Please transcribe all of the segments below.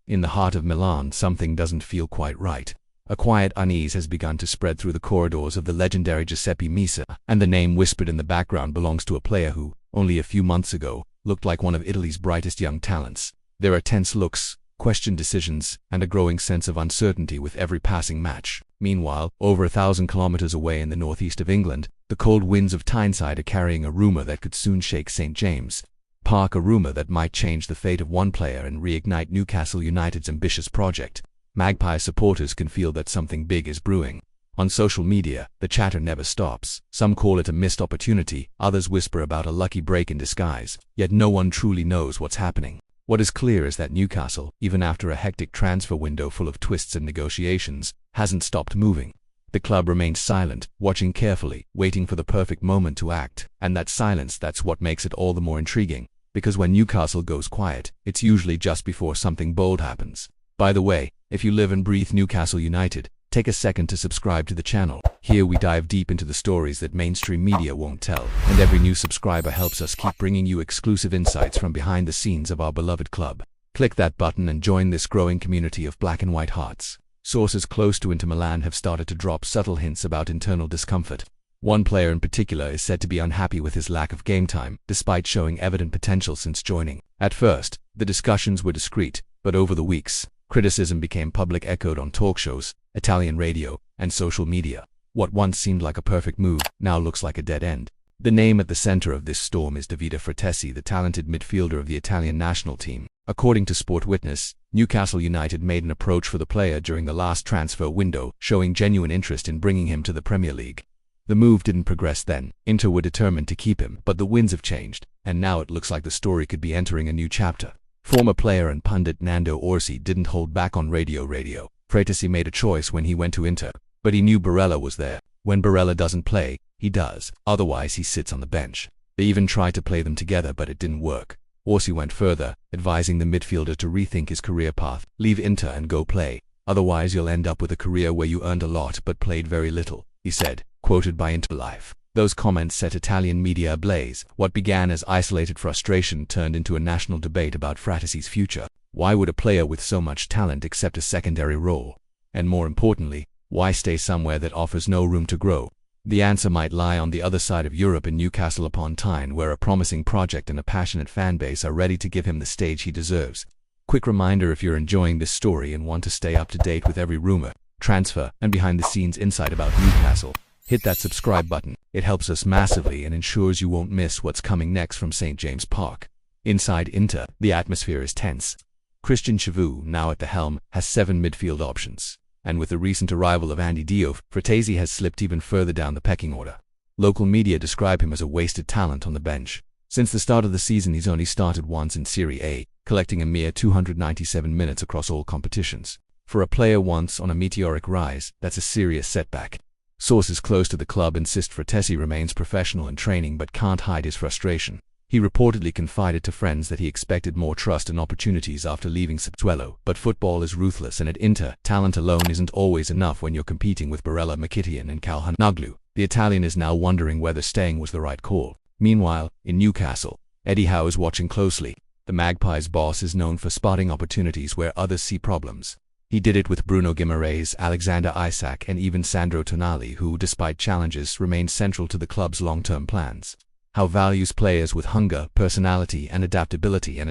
In the heart of Milan, something doesn't feel quite right. A quiet unease has begun to spread through the corridors of the legendary Giuseppe Meazza, and the name whispered in the background belongs to a player who, only a few months ago, looked like one of Italy's brightest young talents. There are tense looks, questioned decisions, and a growing sense of uncertainty with every passing match. Meanwhile, over 1,000 kilometers away in the northeast of England, the cold winds of Tyneside are carrying a rumour that could soon shake St. James' Park, a rumour that might change the fate of one player and reignite Newcastle United's ambitious project. Magpies supporters can feel that something big is brewing. On social media, the chatter never stops. Some call it a missed opportunity, others whisper about a lucky break in disguise, yet no one truly knows what's happening. What is clear is that Newcastle, even after a hectic transfer window full of twists and negotiations, hasn't stopped moving. The club remains silent, watching carefully, waiting for the perfect moment to act, and that silence, that's what makes it all the more intriguing. Because when Newcastle goes quiet, it's usually just before something bold happens. By the way, if you live and breathe Newcastle United, take a second to subscribe to the channel. Here we dive deep into the stories that mainstream media won't tell, and every new subscriber helps us keep bringing you exclusive insights from behind the scenes of our beloved club. Click that button and join this growing community of black and white hearts. Sources close to Inter Milan have started to drop subtle hints about internal discomfort. One player in particular is said to be unhappy with his lack of game time, despite showing evident potential since joining. At first, the discussions were discreet, but over the weeks, criticism became public, echoed on talk shows, Italian radio, and social media. What once seemed like a perfect move now looks like a dead end. The name at the center of this storm is Davide Frattesi, the talented midfielder of the Italian national team. According to Sport Witness, Newcastle United made an approach for the player during the last transfer window, showing genuine interest in bringing him to the Premier League. The move didn't progress then. Inter were determined to keep him, but the winds have changed, and now it looks like the story could be entering a new chapter. Former player and pundit Nando Orsi didn't hold back on radio. Frattesi made a choice when he went to Inter, but he knew Barella was there. When Barella doesn't play, he does, otherwise he sits on the bench. They even tried to play them together, but it didn't work. Orsi went further, advising the midfielder to rethink his career path. Leave Inter and go play, otherwise you'll end up with a career where you earned a lot but played very little, he said, quoted by Inter Life. Those comments set Italian media ablaze. What began as isolated frustration turned into a national debate about Frattesi's future. Why would a player with so much talent accept a secondary role? And more importantly, why stay somewhere that offers no room to grow? The answer might lie on the other side of Europe, in Newcastle upon Tyne, where a promising project and a passionate fan base are ready to give him the stage he deserves. Quick reminder, if you're enjoying this story and want to stay up to date with every rumor, transfer, and behind-the-scenes insight about Newcastle, hit that subscribe button. It helps us massively and ensures you won't miss what's coming next from St. James' Park. Inside Inter, the atmosphere is tense. Christian Chivu, now at the helm, has 7 midfield options. And with the recent arrival of Andy Diouf, Frattesi has slipped even further down the pecking order. Local media describe him as a wasted talent on the bench. Since the start of the season, he's only started once in Serie A, collecting a mere 297 minutes across all competitions. For a player once on a meteoric rise, that's a serious setback. Sources close to the club insist Frattesi remains professional in training but can't hide his frustration. He reportedly confided to friends that he expected more trust and opportunities after leaving Sassuolo, but football is ruthless, and at Inter, talent alone isn't always enough when you're competing with Barella, Mkhitaryan and Calhanoglu. The Italian is now wondering whether staying was the right call. Meanwhile, in Newcastle, Eddie Howe is watching closely. The Magpies boss is known for spotting opportunities where others see problems. He did it with Bruno Guimaraes, Alexander Isak and even Sandro Tonali, who, despite challenges, remain central to the club's long-term plans. Howe values players with hunger, personality and adaptability, and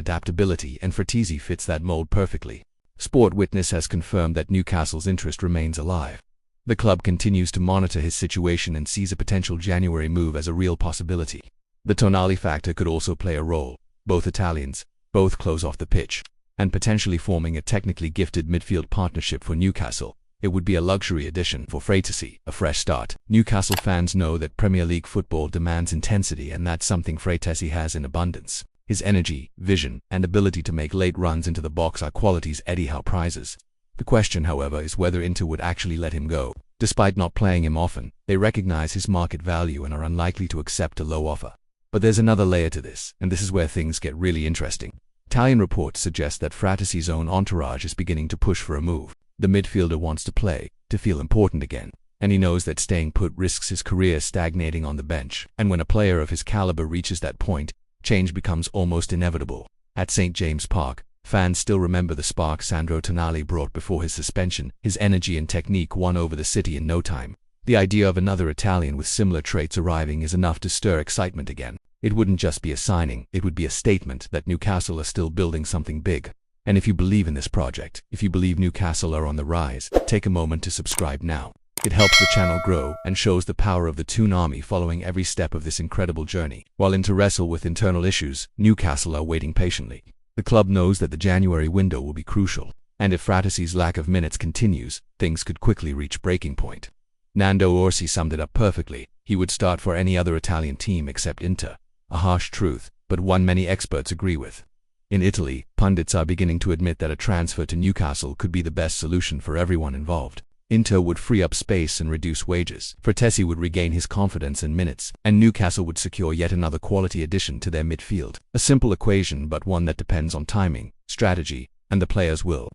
Frattesi fits that mold perfectly. Sport Witness has confirmed that Newcastle's interest remains alive. The club continues to monitor his situation and sees a potential January move as a real possibility. The Tonali factor could also play a role. Both Italians, both close off the pitch, and potentially forming a technically gifted midfield partnership for Newcastle. It would be a luxury addition for Frattesi, a fresh start. Newcastle fans know that Premier League football demands intensity, and that's something Frattesi has in abundance. His energy, vision, and ability to make late runs into the box are qualities Eddie Howe prizes. The question, however, is whether Inter would actually let him go. Despite not playing him often, they recognize his market value and are unlikely to accept a low offer. But there's another layer to this, and this is where things get really interesting. Italian reports suggest that Frattesi's own entourage is beginning to push for a move. The midfielder wants to play, to feel important again, and he knows that staying put risks his career stagnating on the bench. And when a player of his caliber reaches that point, change becomes almost inevitable. At St. James' Park, Fans still remember the spark Sandro Tonali brought before his suspension. His energy and technique won over the city in no time. The idea of another Italian with similar traits arriving is enough to stir excitement again. It wouldn't just be a signing, it would be a statement that Newcastle are still building something big. And if you believe in this project, if you believe Newcastle are on the rise, take a moment to subscribe now. It helps the channel grow and shows the power of the Toon Army following every step of this incredible journey. While to wrestle with internal issues, Newcastle are waiting patiently. The club knows that the January window will be crucial, and if Frattesi's lack of minutes continues, things could quickly reach breaking point. Nando Orsi summed it up perfectly. He would start for any other Italian team except Inter. A harsh truth, but one many experts agree with. In Italy, pundits are beginning to admit that a transfer to Newcastle could be the best solution for everyone involved. Inter would free up space and reduce wages. Frattesi would regain his confidence in minutes, and Newcastle would secure yet another quality addition to their midfield. A simple equation, but one that depends on timing, strategy, and the player's will.